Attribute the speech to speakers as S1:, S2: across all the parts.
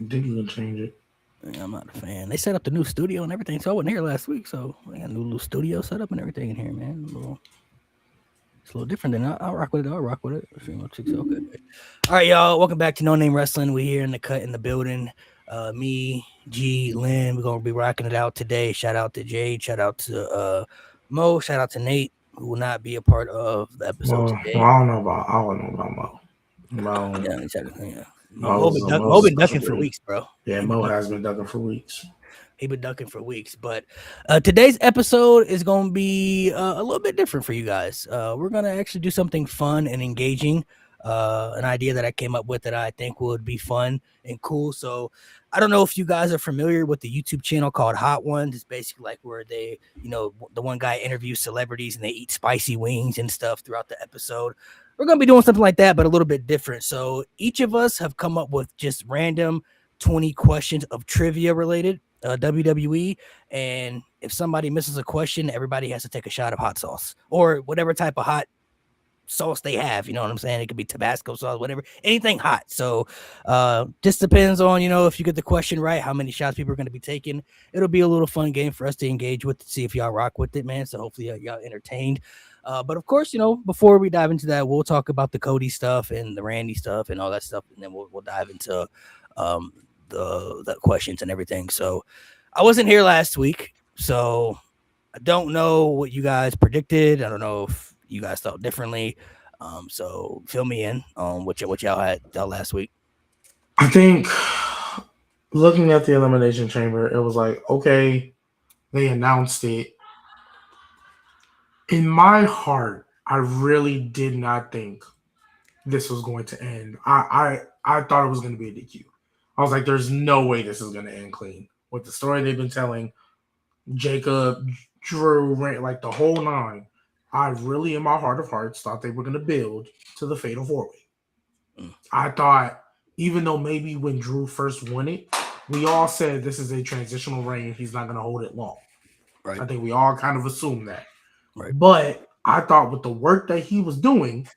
S1: I think you can change it.
S2: Yeah, I'm not a fan. They set up the new studio and everything, so I wasn't here last week. So they got a new little studio set up and everything in here, man. It's a little different than I'll rock with it. I'll rock with it. Okay. All right, y'all. Welcome back to No Name Wrestling. We here in the cut in the building. Me, G, Lynn. We're gonna be rocking it out today. Shout out to Jade. Shout out to Mo. Shout out to Nate, who will not be a part of the episode today.
S1: I don't know about Mo. Mo.
S2: Yeah, exactly. Yeah. Mo
S1: Mo's
S2: been ducking for
S1: frustrating.
S2: weeks, bro.
S1: Yeah, Mo has been ducking for weeks.
S2: He been ducking for weeks, but today's episode is going to be a little bit different for you guys. We're going to actually do something fun and engaging, an idea that I came up with that I think would be fun and cool. So I don't know if you guys are familiar with the YouTube channel called Hot Ones. It's basically like where they, the one guy interviews celebrities and they eat spicy wings and stuff throughout the episode. We're going to be doing something like that, but a little bit different. So each of us have come up with just random 20 questions of trivia related WWE, and if somebody misses a question, everybody has to take a shot of hot sauce or whatever type of hot sauce they have. You know what I'm saying? It could be Tabasco sauce, whatever, anything hot. So just depends on, if you get the question right, how many shots people are going to be taking. It'll be a little fun game for us to engage with, to see if y'all rock with it, man. So hopefully y'all entertained. But of course, before we dive into that, we'll talk about the Cody stuff and the Randy stuff and all that stuff, and then we'll dive into the questions and everything. So I wasn't here last week, so I don't know what you guys predicted. I don't know if you guys thought differently. So fill me in on what y'all had last week.
S1: I think looking at the Elimination Chamber, it was like, okay, they announced it. In my heart, I really did not think this was going to end. I thought it was going to be a DQ. I was like, there's no way this is going to end clean. With the story they've been telling, Jacob, Drew, like the whole nine, I really, in my heart of hearts, thought they were going to build to the Fatal 4-Way. I thought, even though maybe when Drew first won it, we all said this is a transitional reign. He's not going to hold it long.
S2: Right.
S1: I think we all kind of assumed that.
S2: Right.
S1: But I thought with the work that he was doing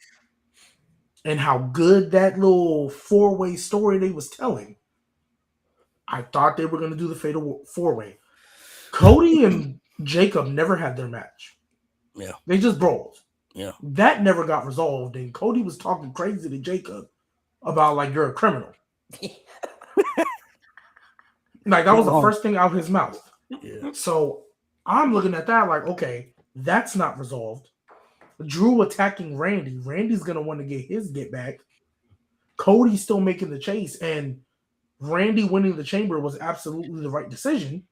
S1: and how good that little 4-way story they was telling, I thought they were going to do the Fatal 4-Way. Cody and Jacob never had their match.
S2: Yeah.
S1: They just brawled.
S2: Yeah.
S1: That never got resolved, and Cody was talking crazy to Jacob about, like, you're a criminal. Like, that was the first thing out of his mouth.
S2: Yeah.
S1: So I'm looking at that like, okay, that's not resolved. Drew attacking Randy. Randy's going to want to get his get back. Cody's still making the chase, and Randy winning the chamber was absolutely the right decision.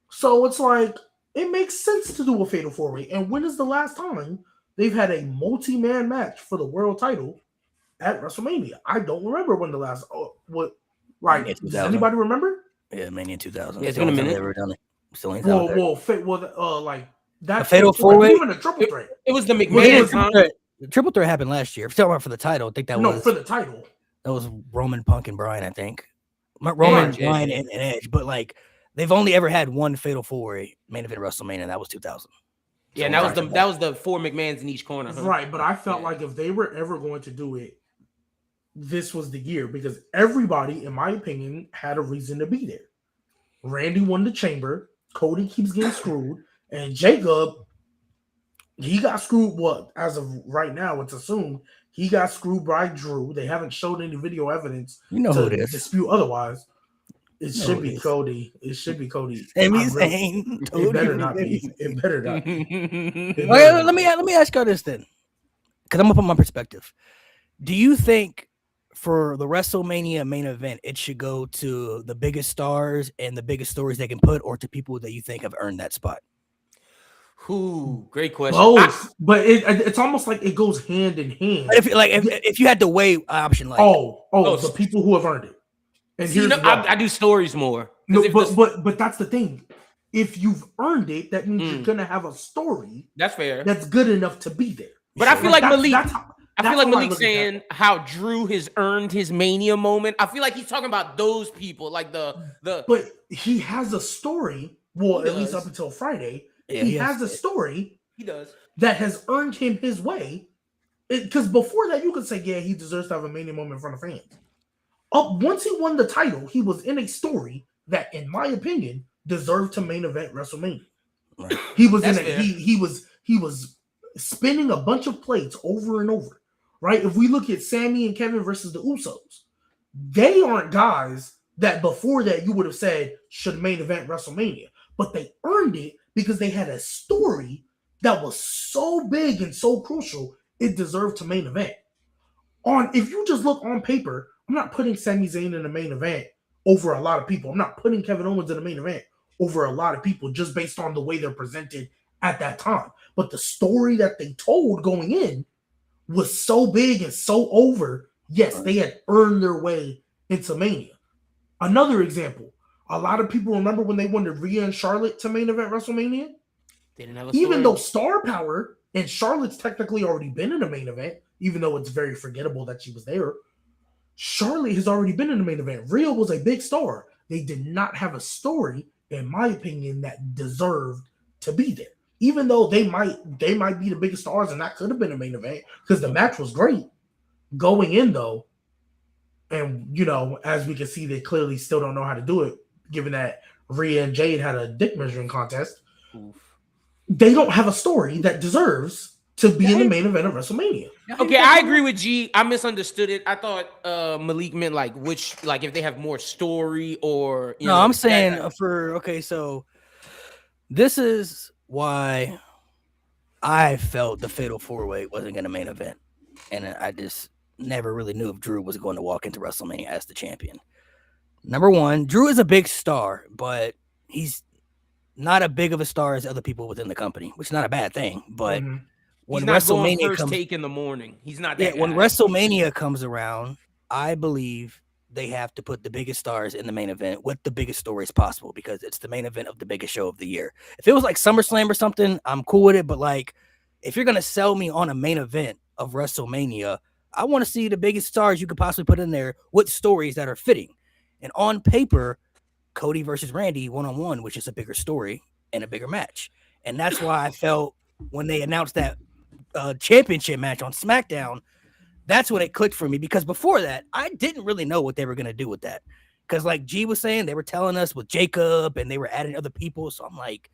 S1: So it's like, it makes sense to do a Fatal 4-Way. And when is the last time they've had a multi-man match for the world title at WrestleMania? I don't remember when the last, does anybody remember?
S2: Yeah, Mania 2000.
S3: Yeah, it's been a minute.
S1: That
S2: Fatal 4-Way,
S1: even a triple threat.
S3: It was the McMahon.
S2: The triple threat happened last year. If you're talking about for the title, I think that was
S1: for the title.
S2: That was Roman, Punk, and Bryan, I think. Roman, Bryan, and Edge. But like, they've only ever had one Fatal 4-Way main event WrestleMania, and that was 2000.
S3: Yeah, and that was the four McMahons in each corner. Huh?
S1: Right, but I felt like if they were ever going to do it, this was the year, because everybody, in my opinion, had a reason to be there. Randy won the chamber. Cody keeps getting screwed. And Jacob, he got screwed. What, as of right now, it's assumed he got screwed by Drew. They haven't showed any video evidence to dispute otherwise. It should be Cody. It should be Cody. It better not be. It better not be.
S2: Let me ask you this then, because I'm gonna put my perspective. Do you think for the WrestleMania main event, it should go to the biggest stars and the biggest stories they can put, or to people that you think have earned that spot?
S3: Ooh, great question.
S1: Both, but it's almost like it goes hand in hand.
S2: If you had to weigh option, like
S1: the people who have earned it. And
S3: see, I do stories more.
S1: No, but that's the thing. If you've earned it, that means you're gonna have a story.
S3: That's fair.
S1: That's good enough to be there.
S3: But I feel like Malik. I feel like Malik's saying how Drew has earned his Mania moment. I feel like he's talking about those people, like the.
S1: But he has a story. Well, at least up until Friday, he has a story.
S3: He does
S1: that has earned him his way. Because before that, you could say, yeah, he deserves to have a Mania moment in front of fans. Once he won the title, he was in a story that, in my opinion, deserved to main event WrestleMania.
S2: Right.
S1: He was
S3: That's
S1: in a
S3: fair.
S1: he was spinning a bunch of plates over and over. Right? If we look at Sammy and Kevin versus the Usos, they aren't guys that before that you would have said should main event WrestleMania, but they earned it because they had a story that was so big and so crucial it deserved to main event. If you just look on paper, I'm not putting Sami Zayn in the main event over a lot of people. I'm not putting Kevin Owens in the main event over a lot of people just based on the way they're presented at that time. But the story that they told going in was so big and so over. Yes, they had earned their way into Mania. Another example, a lot of people remember when they wanted Rhea and Charlotte to main event WrestleMania?
S3: They didn't have a
S1: Even
S3: story.
S1: though Star Power and Charlotte's technically already been in the main event, even though it's very forgettable that she was there, Charlotte has already been in the main event. Rhea was a big star. They did not have a story, in my opinion, that deserved to be there. Even though they might be the biggest stars, and that could have been a main event because the match was great. Going in though, and as we can see, they clearly still don't know how to do it, given that Rhea and Jade had a dick measuring contest.
S3: Oof.
S1: They don't have a story that deserves to be in the main event of WrestleMania.
S3: Okay, I agree with G. I misunderstood it. I thought Malik meant like if they have more story or
S2: No, I'm saying so this is why I felt the Fatal 4-Way wasn't going to main event. And I just never really knew if Drew was going to walk into WrestleMania as the champion. Number one, Drew is a big star, but he's not as big of a star as other people within the company, which is not a bad thing. But when
S3: he's not
S2: WrestleMania
S3: going first
S2: comes,
S3: take in the morning, he's not that guy.
S2: When WrestleMania comes around, I believe they have to put the biggest stars in the main event with the biggest stories possible because it's the main event of the biggest show of the year. If it was like SummerSlam or something, I'm cool with it. But like, if you're gonna sell me on a main event of WrestleMania, I want to see the biggest stars you could possibly put in there with stories that are fitting. And on paper, Cody versus Randy one-on-one, which is a bigger story and a bigger match. And that's why I felt when they announced that championship match on SmackDown, that's when it clicked for me, because before that, I didn't really know what they were going to do with that. Because like G was saying, they were telling us with Jacob and they were adding other people. So I'm like,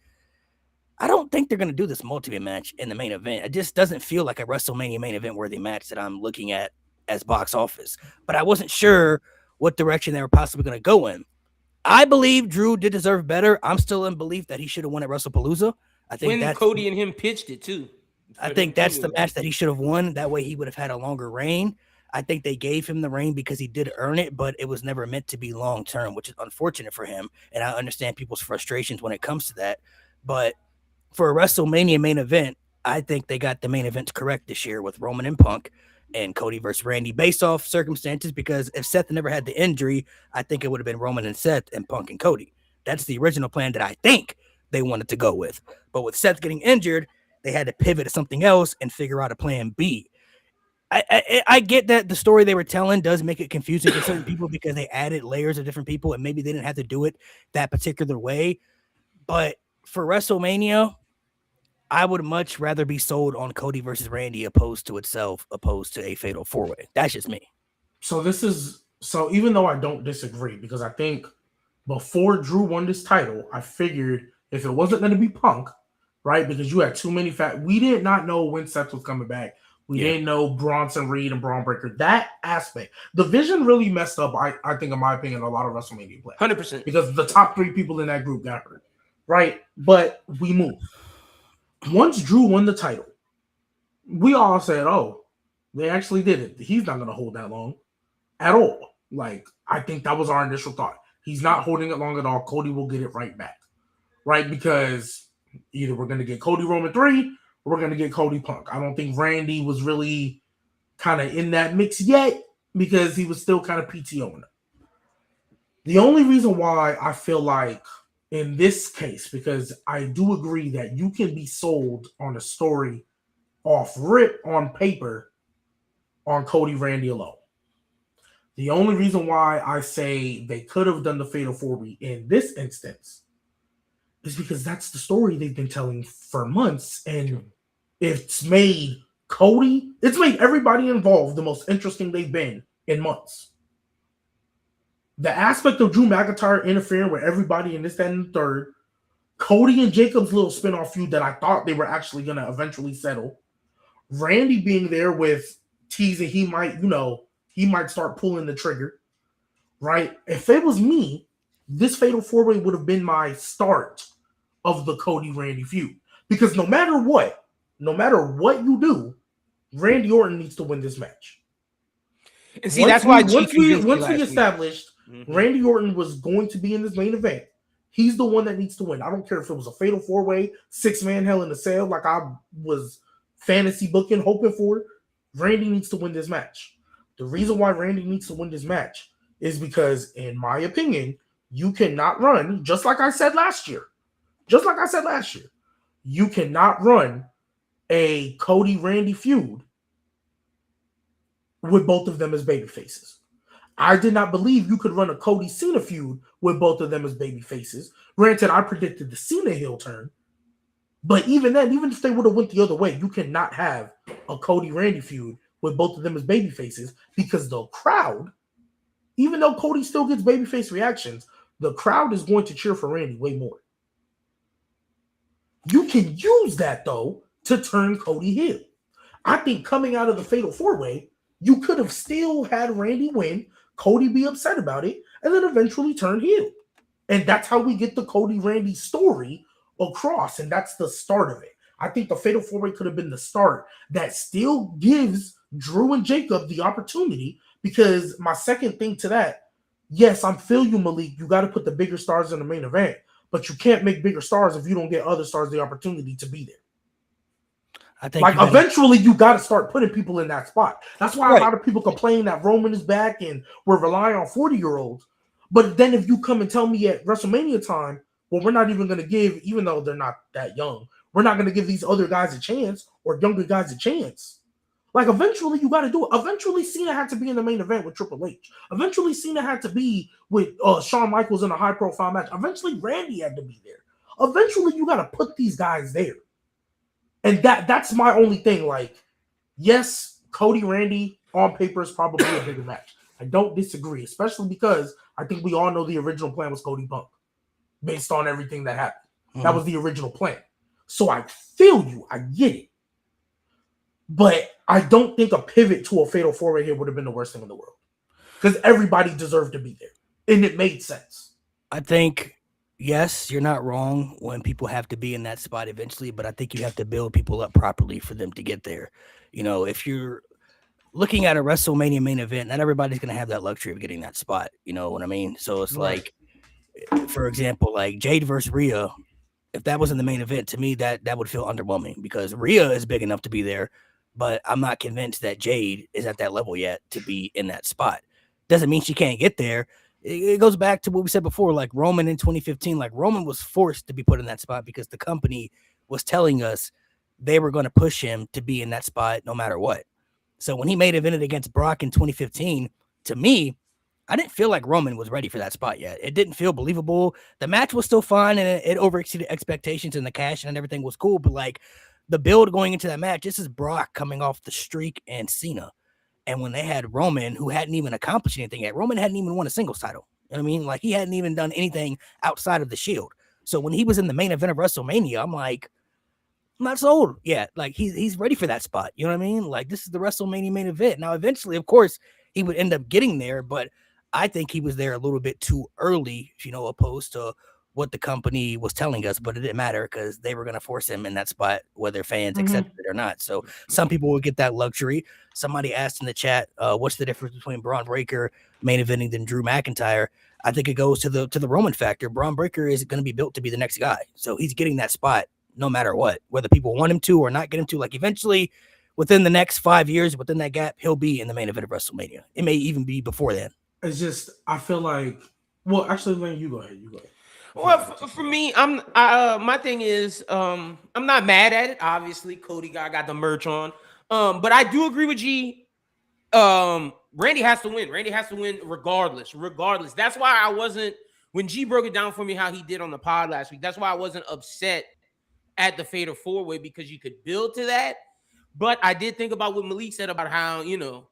S2: I don't think they're going to do this multi-man match in the main event. It just doesn't feel like a WrestleMania main event worthy match that I'm looking at as box office. But I wasn't sure what direction they were possibly going to go in. I believe Drew did deserve better. I'm still in belief that he should have won at WrestlePalooza. I think
S3: when Cody and him pitched it too.
S2: I think that's the match that he should have won. That way he would have had a longer reign. I think they gave him the reign because he did earn it, but it was never meant to be long-term, which is unfortunate for him. And I understand people's frustrations when it comes to that. But for a WrestleMania main event, I think they got the main event correct this year with Roman and Punk and Cody versus Randy based off circumstances, because if Seth never had the injury, I think it would have been Roman and Seth and Punk and Cody. That's the original plan that I think they wanted to go with. But with Seth getting injured, they had to pivot to something else and figure out a plan B. I get that the story they were telling does make it confusing to certain people because they added layers of different people and maybe they didn't have to do it that particular way. But for WrestleMania, I would much rather be sold on Cody versus Randy opposed to a Fatal 4-Way. That's just me.
S1: So even though I don't disagree, because I think before Drew won this title, I figured if it wasn't going to be Punk, right? Because you had too many we did not know when Seth was coming back. We didn't know Bronson Reed and Braun Breaker. That aspect, the vision really messed up. I think, in my opinion, a lot of WrestleMania play
S3: 100%
S1: because the top 3 people in that group got hurt, right? But we moved. Once Drew won the title, we all said, "Oh, they actually did it. He's not going to hold that long at all." Like, I think that was our initial thought. He's not holding it long at all. Cody will get it right back, right? Because either we're going to get Cody Roman 3 or we're going to get Cody Punk. I don't think Randy was really kind of in that mix yet because he was still kind of PTOing it. The only reason why I feel like in this case, because I do agree that you can be sold on a story off rip on paper on Cody Randy alone. The only reason why I say they could have done the Fatal 4-Way in this instance is because that's the story they've been telling for months, and it's made everybody involved the most interesting they've been in months. The aspect of Drew McIntyre interfering with everybody in this, that, and the third, Cody and Jacob's little spinoff feud that I thought they were actually going to eventually settle, Randy being there with teasing he might start pulling the trigger, right? If it was me, this Fatal 4-Way would have been my start of the Cody-Randy feud. Because no matter what you do, Randy Orton needs to win this match.
S3: And see, that's why
S1: once we established
S3: mm-hmm.
S1: Randy Orton was going to be in this main event, he's the one that needs to win. I don't care if it was a Fatal 4-Way, 6-man Hell in a Cell, like I was fantasy booking, hoping for. Randy needs to win this match. The reason why Randy needs to win this match is because, in my opinion, you cannot run, just like I said last year, you cannot run a Cody-Randy feud with both of them as baby faces. I did not believe you could run a Cody-Cena feud with both of them as baby faces. Granted, I predicted the Cena heel turn, but even then, even if they would have went the other way, you cannot have a Cody-Randy feud with both of them as baby faces, because the crowd, even though Cody still gets babyface reactions, the crowd is going to cheer for Randy way more. You can use that, though, to turn Cody heel. I think coming out of the Fatal 4-Way, you could have still had Randy win, Cody be upset about it, and then eventually turn heel. And that's how we get the Cody-Randy story across, and that's the start of it. I think the Fatal 4-Way could have been the start that still gives Drew and Jacob the opportunity, because my second thing to that, yes, I feel you, Malik, you got to put the bigger stars in the main event, but you can't make bigger stars if you don't get other stars the opportunity to be there.
S2: I think
S1: eventually you got to start putting people in that spot. That's why a lot of people complain that Roman is back and we're relying on 40-year-olds. But then if you come and tell me at WrestleMania time, well, we're not even going to give, even though they're not that young, we're not going to give these other guys a chance or younger guys a chance. Like, eventually you got to do it. Eventually Cena had to be in the main event with Triple H. Eventually Cena had to be with Shawn Michaels in a high-profile match. Eventually Randy had to be there. Eventually you got to put these guys there. And that's my only thing. Like, yes, Cody-Randy on paper is probably a bigger match. I don't disagree, especially because I think we all know the original plan was Cody Punk based on everything that happened. Mm-hmm. That was the original plan. So I feel you. I get it. But I don't think a pivot to a Fatal 4-Way here would have been the worst thing in the world, because everybody deserved to be there, and it made sense.
S2: I think, yes, you're not wrong when people have to be in that spot eventually, but I think you have to build people up properly for them to get there. You know, if you're looking at a WrestleMania main event, not everybody's going to have that luxury of getting that spot. You know what I mean? So it's like, for example, like Jade versus Rhea, if that was in the main event, to me, that would feel underwhelming, because Rhea is big enough to be there, but I'm not convinced that Jade is at that level yet to be in that spot. Doesn't mean she can't get there. It goes back to what we said before, like Roman in 2015. Like, Roman was forced to be put in that spot because the company was telling us they were going to push him to be in that spot no matter what. So when he made evented against Brock in 2015, to me, I didn't feel like Roman was ready for that spot yet. It didn't feel believable. The match was still fine, and it overexceeded expectations, and the cash and everything was cool. But like, the build going into that match, this is Brock coming off the streak and Cena. And when they had Roman, who hadn't even accomplished anything yet, Roman hadn't even won a singles title. You know what I mean? Like, he hadn't even done anything outside of the Shield. So when he was in the main event of WrestleMania, I'm like, I'm not sold yet. Like, he's ready for that spot. You know what I mean? Like, this is the WrestleMania main event. Now, eventually, of course, he would end up getting there, but I think he was there a little bit too early, you know, opposed to what the company was telling us, but it didn't matter because they were going to force him in that spot, whether fans accepted it or not. So some people will get that luxury. Somebody asked in the chat, what's the difference between Braun Breaker main eventing than Drew McIntyre? I think it goes to the Roman factor. Braun Breaker is going to be built to be the next guy. So he's getting that spot no matter what, whether people want him to or not get him to. Like, eventually, within the next 5 years, within that gap, he'll be in the main event of WrestleMania. It may even be before then.
S1: It's just, I feel like, well, actually, Lane, you go ahead.
S3: Well, for me, my thing is, I'm not mad at it. Obviously, Cody got the merch on, but I do agree with G. Randy has to win. Randy has to win regardless. That's why I wasn't, when G broke it down for me how he did on the pod last week, that's why I wasn't upset at the Fatal 4-Way, because you could build to that. But I did think about what Malik said about how, you know,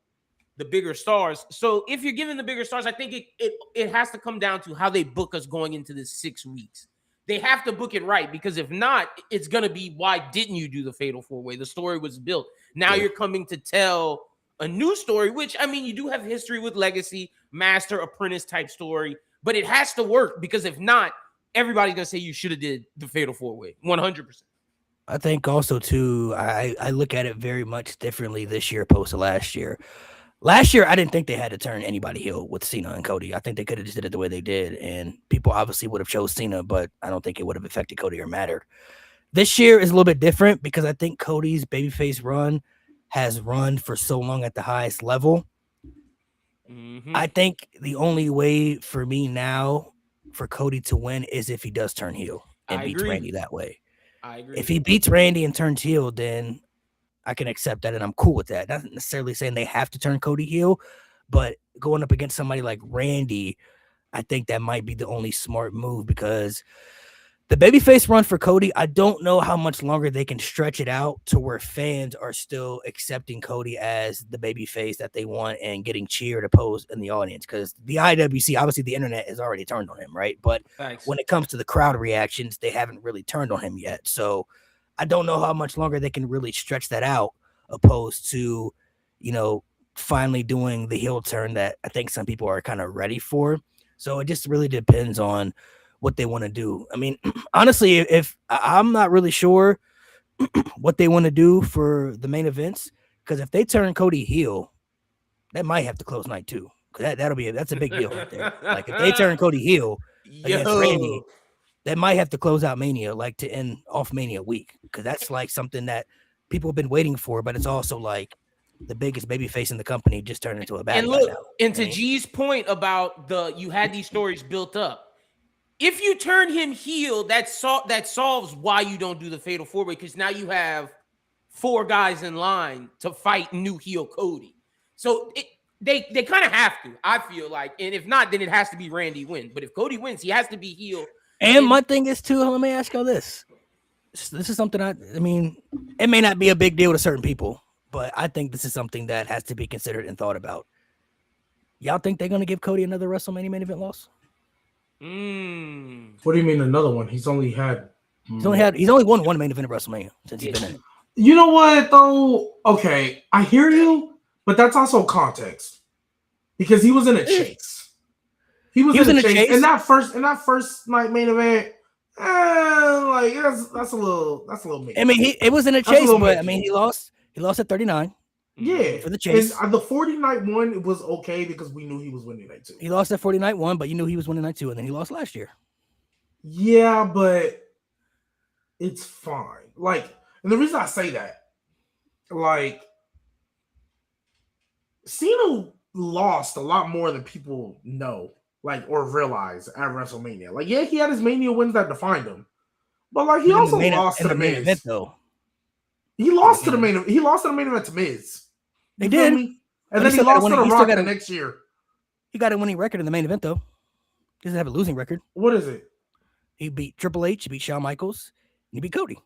S3: the bigger stars. So if you're giving the bigger stars, I think it has to come down to how they book us going into this 6 weeks. They have to book it right, because if not, it's going to be, why didn't you do the Fatal 4-Way? The story was built. Now you're coming to tell a new story, which, I mean, you do have history with Legacy, Master, Apprentice type story, but it has to work, because if not, everybody's going to say you should have did the Fatal 4-Way, 100%.
S2: I think also, too, I look at it very much differently this year opposed to last year. Last year, I didn't think they had to turn anybody heel with Cena and Cody. I think they could have just did it the way they did, and people obviously would have chose Cena, but I don't think it would have affected Cody or mattered. This year is a little bit different because I think Cody's babyface run has run for so long at the highest level.
S3: Mm-hmm.
S2: I think the only way for me now for Cody to win is if he does turn heel and beats Randy that way.
S3: I agree.
S2: If he beats Randy and turns heel, then I can accept that, and I'm cool with that. Not necessarily saying they have to turn Cody heel, but going up against somebody like Randy, I think that might be the only smart move, because the babyface run for Cody, I don't know how much longer they can stretch it out to where fans are still accepting Cody as the babyface that they want and getting cheered opposed in the audience, because the IWC, obviously the internet has already turned on him, right? But when it comes to the crowd reactions, they haven't really turned on him yet. So I don't know how much longer they can really stretch that out, opposed to, finally doing the heel turn that I think some people are kind of ready for. So it just really depends on what they want to do. I mean, honestly, if I'm not really sure what they want to do for the main events, because if they turn Cody heel, that might have to close night too. Because that's a big deal right there. Like if they turn Cody heel against Randy, that might have to close out Mania, like to end off Mania week, because that's like something that people have been waiting for, but it's also like the biggest babyface in the company just turned into a bad.
S3: And look, and to G's point about you had these stories built up. If you turn him heel, that solves why you don't do the Fatal 4-Way, because now you have 4 guys in line to fight new heel Cody. So they kind of have to, I feel like, and if not, then it has to be Randy win. But if Cody wins, he has to be heel.
S2: And my thing is too, let me ask y'all this. This is something I mean, it may not be a big deal to certain people, but I think this is something that has to be considered and thought about. Y'all think they're going to give Cody another WrestleMania main event loss?
S1: What do you mean another one? He's only won one main event of WrestleMania since he's been in it. You know what though? Okay, I hear you, but that's also context, because he was in a chase. He was in a chase. In that first night main event, like that's a little mean.
S2: I mean, it was in a chase, but I mean, he lost at 39.
S1: Yeah,
S2: for the chase.
S1: And the 40 night one, it was okay because we knew he was winning night 2.
S2: He lost at 40 night 1, but you knew he was winning night 2, and then he lost last year.
S1: Yeah, but it's fine. Like, and the reason I say that, like, Cena lost a lot more than people know, like, or realize at WrestleMania. Like, yeah, he had his Mania wins that defined him, but like he also lost to the main event though. He lost to the main event to Miz.
S2: They did.
S1: And then he lost to The Rock the next year.
S2: He got a winning record in the main event, though. He doesn't have a losing record.
S1: What is it?
S2: He beat Triple H, he beat Shawn Michaels, and he beat Cody.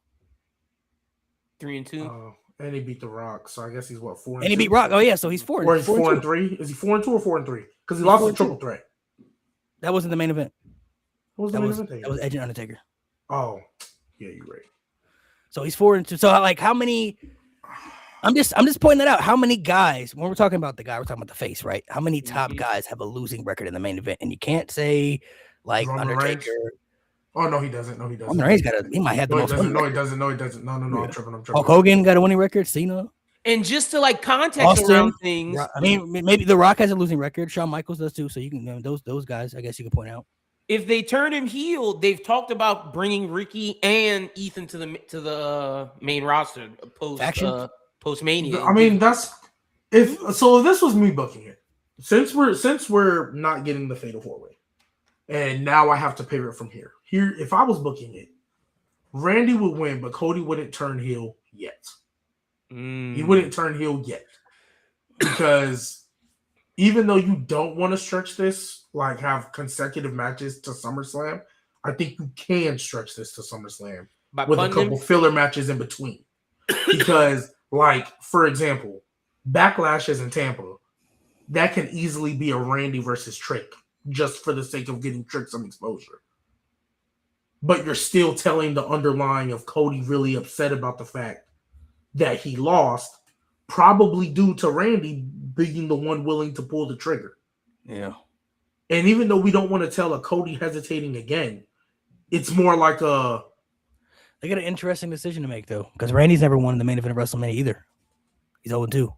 S3: 3-2.
S1: And he beat The Rock, so I guess he's what, 4-2?
S2: And he beat Rock. Oh yeah, so he's 4.
S1: Or he's 4-3. Is he 4-2 or 4-3? Because he lost the triple threat.
S2: That wasn't the main event.
S1: What was the main event?
S2: That was Edge and Undertaker.
S1: Oh, yeah, you're right.
S2: So he's 4-2. So like, how many? I'm just pointing that out. How many guys? When we're talking about the guy, we're talking about the face, right? How many top guys have a losing record in the main event? And you can't say like
S1: Roman
S2: Undertaker.
S1: Reigns? Oh no, he doesn't. No, he doesn't.
S2: Roman Reigns he might have the most.
S1: No, he doesn't. No, he doesn't. No, I'm tripping.
S2: Hulk Hogan got a winning record. Cena.
S3: And just to like context around things,
S2: I mean, maybe The Rock has a losing record. Shawn Michaels does too. So you can those guys. I guess you can point out.
S3: If they turn him heel, they've talked about bringing Ricky and Ethan to the main roster post Mania.
S1: I mean, if this was me booking it, since we're not getting the Fatal 4-Way, and now I have to pivot from here. If I was booking it, Randy would win, but Cody wouldn't turn heel yet. He wouldn't turn heel yet, because even though you don't want to stretch this, like have consecutive matches to SummerSlam, I think you can stretch this to SummerSlam with a couple filler matches in between. Because, like, for example, Backlash is in Tampa. that can easily be a Randy versus Trick, just for the sake of getting Trick some exposure. But you're still telling the underlying of Cody really upset about the fact that he lost, probably due to Randy being the one willing to pull the trigger.
S2: Yeah.
S1: And even though we don't want to tell a Cody hesitating again, it's more like a...
S2: They got an interesting decision to make, though, because Randy's never won the main event of WrestleMania either. He's 0-2.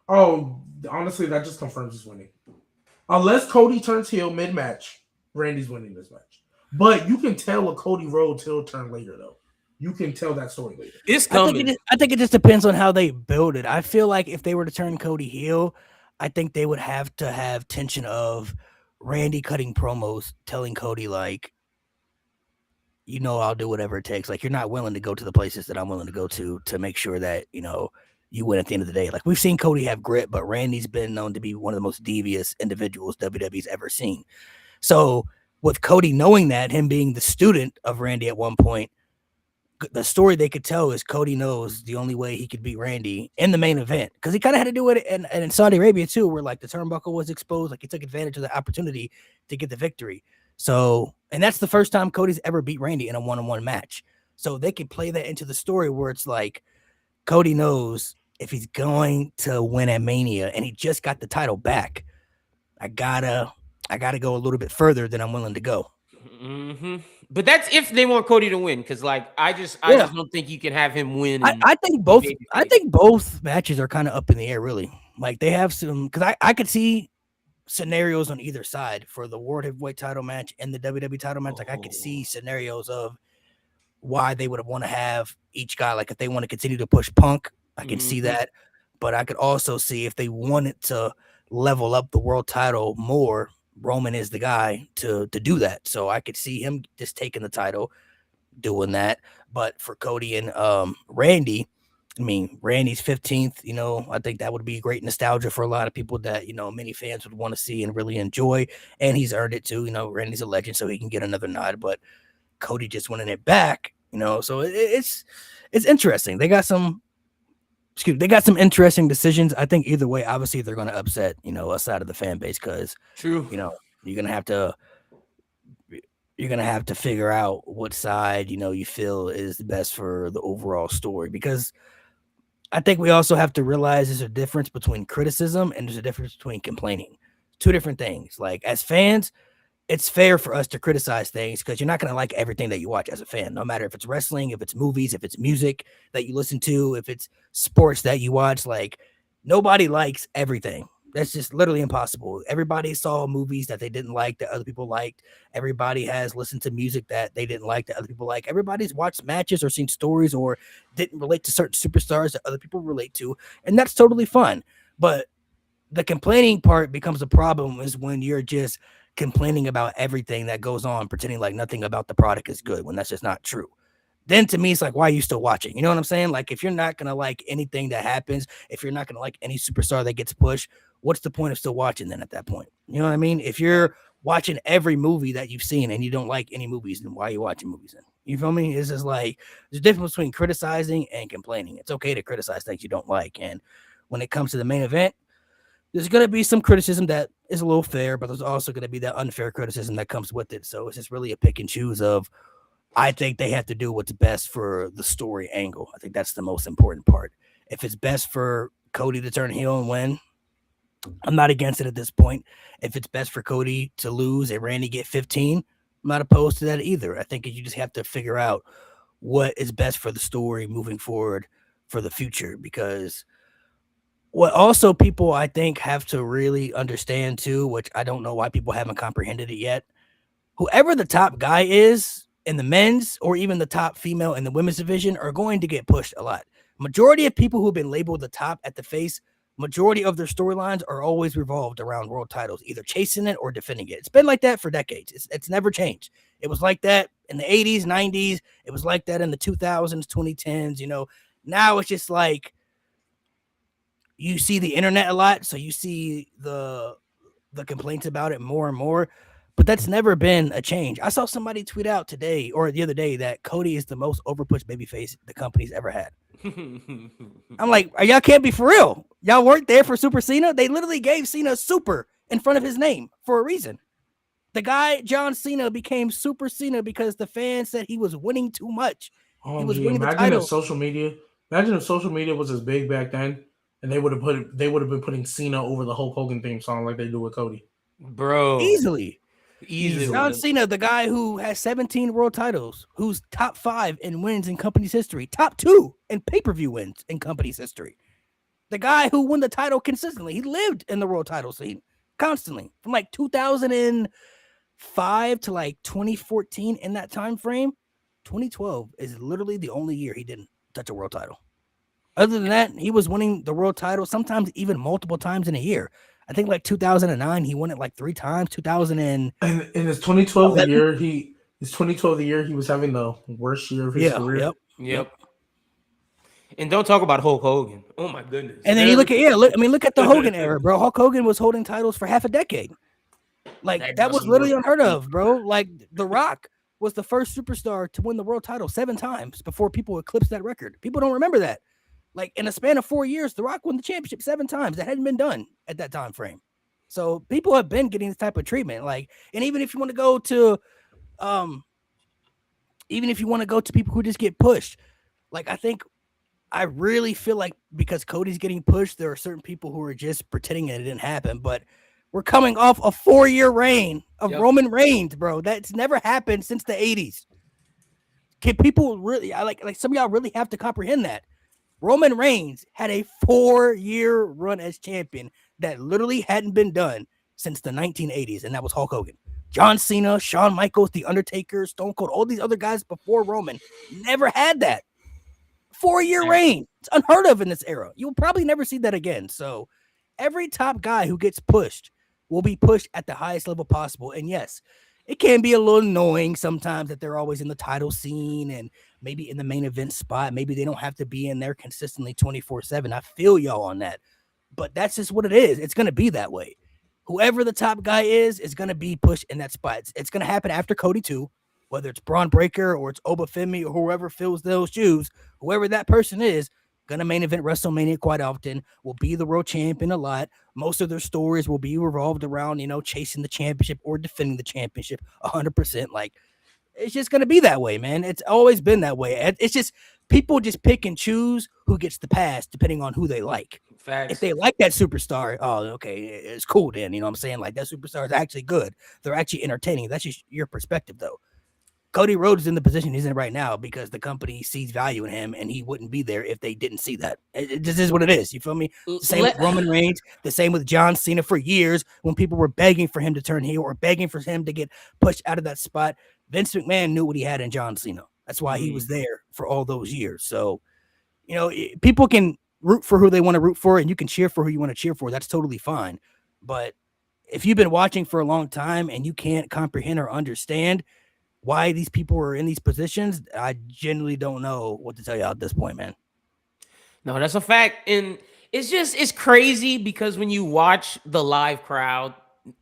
S1: Oh, honestly, that just confirms he's winning. Unless Cody turns heel mid-match, Randy's winning this match. But you can tell a Cody Rhodes heel turn later, though. You can tell that story later.
S3: It's coming.
S2: I think it just depends on how they build it. I feel like if they were to turn Cody heel, I think they would have to have tension of Randy cutting promos, telling Cody, like, you know, I'll do whatever it takes. Like, you're not willing to go to the places that I'm willing to go to make sure that, you know, you win at the end of the day. Like, we've seen Cody have grit, but Randy's been known to be one of the most devious individuals WWE's ever seen. So with Cody knowing that, him being the student of Randy at one point, the story they could tell is Cody knows the only way he could beat Randy in the main event, because he kind of had to do it in Saudi Arabia too, where like the turnbuckle was exposed. Like, he took advantage of the opportunity to get the victory. So, and that's the first time Cody's ever beat Randy in a one-on-one match. So they could play that into the story where it's like Cody knows if he's going to win at Mania and he just got the title back, I gotta go a little bit further than I'm willing to go.
S3: Mm-hmm. But that's if they want Cody to win, because like I just don't think you can have him win.
S2: I think both matches are kind of up in the air, really. Like, they have some, because I could see scenarios on either side for the World Heavyweight title match and the WWE title match. Like, I could see scenarios of why they would want to have each guy. Like, if they want to continue to push Punk, I can see that. But I could also see if they wanted to level up the world title more, Roman is the guy to do that. So I could see him just taking the title, doing that. But for Cody and Randy, I mean, Randy's 15th, you know, I think that would be great nostalgia for a lot of people that, you know, many fans would want to see and really enjoy. And he's earned it too. You know, Randy's a legend, so he can get another nod. But Cody just winning it back, you know, so it's interesting. They got some interesting decisions. I think either way, obviously they're going to upset, you know, a side of the fan base, because,
S3: true,
S2: you know, you're going to have to figure out what side, you know, you feel is the best for the overall story. Because I think we also have to realize there's a difference between criticism and there's a difference between complaining. Two different things. Like, as fans, it's fair for us to criticize things because you're not going to like everything that you watch as a fan, no matter if it's wrestling, if it's movies, if it's music that you listen to, if it's sports that you watch. Like, nobody likes everything. That's just literally impossible. Everybody saw movies that they didn't like that other people liked. Everybody has listened to music that they didn't like that other people like. Everybody's watched matches or seen stories or didn't relate to certain superstars that other people relate to. And that's totally fun. But the complaining part becomes a problem is when you're just complaining about everything that goes on, pretending like nothing about the product is good when that's just not true. Then to me, it's like, why are you still watching? You know what I'm saying? Like, if you're not going to like anything that happens, if you're not going to like any superstar that gets pushed, what's the point of still watching then at that point? You know what I mean? If you're watching every movie that you've seen and you don't like any movies, then why are you watching movies then? You feel me? It's just like, there's a difference between criticizing and complaining. It's okay to criticize things you don't like. And when it comes to the main event, there's going to be some criticism that is a little fair, but there's also going to be that unfair criticism that comes with it. So it's just really a pick and choose of, I think they have to do what's best for the story angle. I think that's the most important part. If it's best for Cody to turn heel and win, I'm not against it at this point. If it's best for Cody to lose and Randy get 15, I'm not opposed to that either. I think you just have to figure out what is best for the story moving forward for the future, because what also people I think have to really understand too, which I don't know why people haven't comprehended it yet, whoever the top guy is in the men's or even the top female in the women's division are going to get pushed a lot. Majority of people who've been labeled the top at the face, majority of their storylines are always revolved around world titles, either chasing it or defending it. It's been like that for decades. It's never changed. It was like that in the 80s, 90s. It was like that in the 2000s, 2010s. You know, now it's just like, you see the internet a lot, so you see the complaints about it more and more, but that's never been a change. I saw somebody tweet out today or the other day that Cody is the most overpushed babyface the company's ever had. I'm like, y'all can't be for real. Y'all weren't there for Super Cena. They literally gave Cena Super in front of his name for a reason. The guy, John Cena, became Super Cena because the fans said he was winning too much. He was winning the
S1: Imagine if
S2: title.
S1: social media was as big back then, and they would have been putting Cena over the Hulk Hogan theme song like they do with Cody.
S3: Bro,
S2: Easily.
S3: easily.
S2: John Cena, the guy who has 17 world titles, who's top 5 in wins in company's history, top 2 in pay-per-view wins in company's history. The guy who won the title consistently. He lived in the world title scene constantly from like 2005 to like 2014 in that time frame. 2012 is literally the only year he didn't touch a world title. Other than that, he was winning the world title sometimes even multiple times in a year. I think like 2009 he won it like 3 times. 2000 and
S1: in his 2012 the year he was having the worst year of his career.
S3: Yep. And don't talk about Hulk Hogan. Oh my goodness.
S2: And then you look at the Hogan era, bro. Hulk Hogan was holding titles for half a decade. Like that was literally unheard of, bro. Like The Rock was the first superstar to win the world title 7 times before people eclipsed that record. People don't remember that. Like in a span of 4 years, The Rock won the championship 7 times. That hadn't been done at that time frame. So people have been getting this type of treatment. Like, and even if you want to go to people who just get pushed, like I really feel like because Cody's getting pushed, there are certain people who are just pretending that it didn't happen. But we're coming off a 4-year reign of Roman Reigns, bro. That's never happened since the 80s. Can people really, like some of y'all really have to comprehend that. Roman Reigns had a 4-year run as champion that literally hadn't been done since the 1980s, and that was Hulk Hogan. John Cena, Shawn Michaels, The Undertaker, Stone Cold, all these other guys before Roman never had that. 4-year reign. It's unheard of in this era. You'll probably never see that again. So every top guy who gets pushed will be pushed at the highest level possible. And yes, it can be a little annoying sometimes that they're always in the title scene and maybe in the main event spot. Maybe they don't have to be in there consistently 24/7. I feel y'all on that. But that's just what it is. It's going to be that way. Whoever the top guy is going to be pushed in that spot. It's going to happen after Cody too. Whether it's Braun Breaker or it's Obafemi or whoever fills those shoes, whoever that person is, going to main event WrestleMania quite often, will be the world champion a lot. Most of their stories will be revolved around, chasing the championship or defending the championship 100%. Like, it's just going to be that way, man. It's always been that way. It's just people just pick and choose who gets the pass depending on who they like.
S3: Facts.
S2: If they like that superstar, oh, okay, it's cool then. You know what I'm saying? Like, that superstar is actually good. They're actually entertaining. That's just your perspective, though. Cody Rhodes is in the position he's in right now because the company sees value in him, and he wouldn't be there if they didn't see that. This is what it is. You feel me? The same with Roman Reigns, the same with John Cena for years when people were begging for him to turn heel or begging for him to get pushed out of that spot. Vince McMahon knew what he had in John Cena. That's why he was there for all those years. So, people can root for who they want to root for, and you can cheer for who you want to cheer for. That's totally fine. But if you've been watching for a long time and you can't comprehend or understand why these people are in these positions, I genuinely don't know what to tell you at this point, man.
S3: No, that's a fact. And it's crazy because when you watch the live crowd,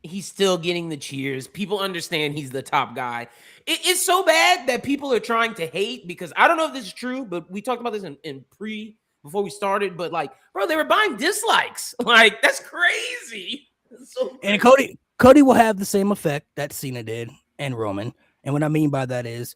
S3: he's still getting the cheers. People understand he's the top guy. It's so bad that people are trying to hate because I don't know if this is true, but we talked about this before we started, but like, bro, they were buying dislikes. Like, that's crazy. So crazy.
S2: And Cody will have the same effect that Cena did and Roman. And what I mean by that is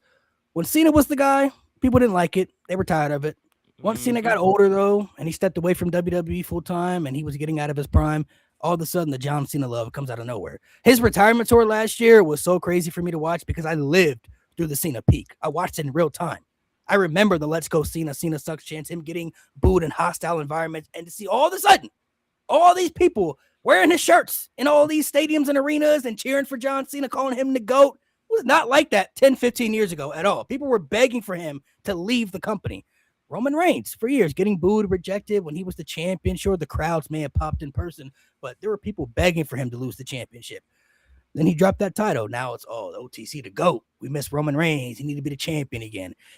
S2: when Cena was the guy, people didn't like it. They were tired of it. Once Cena got older, though, and he stepped away from WWE full time and he was getting out of his prime, all of a sudden the John Cena love comes out of nowhere. His retirement tour last year was so crazy for me to watch because I lived through the Cena peak. I watched it in real time. I remember the Let's Go Cena sucks chance, him getting booed in hostile environments, and to see all of a sudden all these people wearing his shirts in all these stadiums and arenas and cheering for John Cena, calling him the GOAT. It was not like that 10, 15 years ago at all. People were begging for him to leave the company. Roman Reigns, for years, getting booed, rejected when he was the champion. Sure, the crowds may have popped in person, but there were people begging for him to lose the championship. Then he dropped that title. Now it's, the OTC, the GOAT. We miss Roman Reigns. He needed to be the champion again.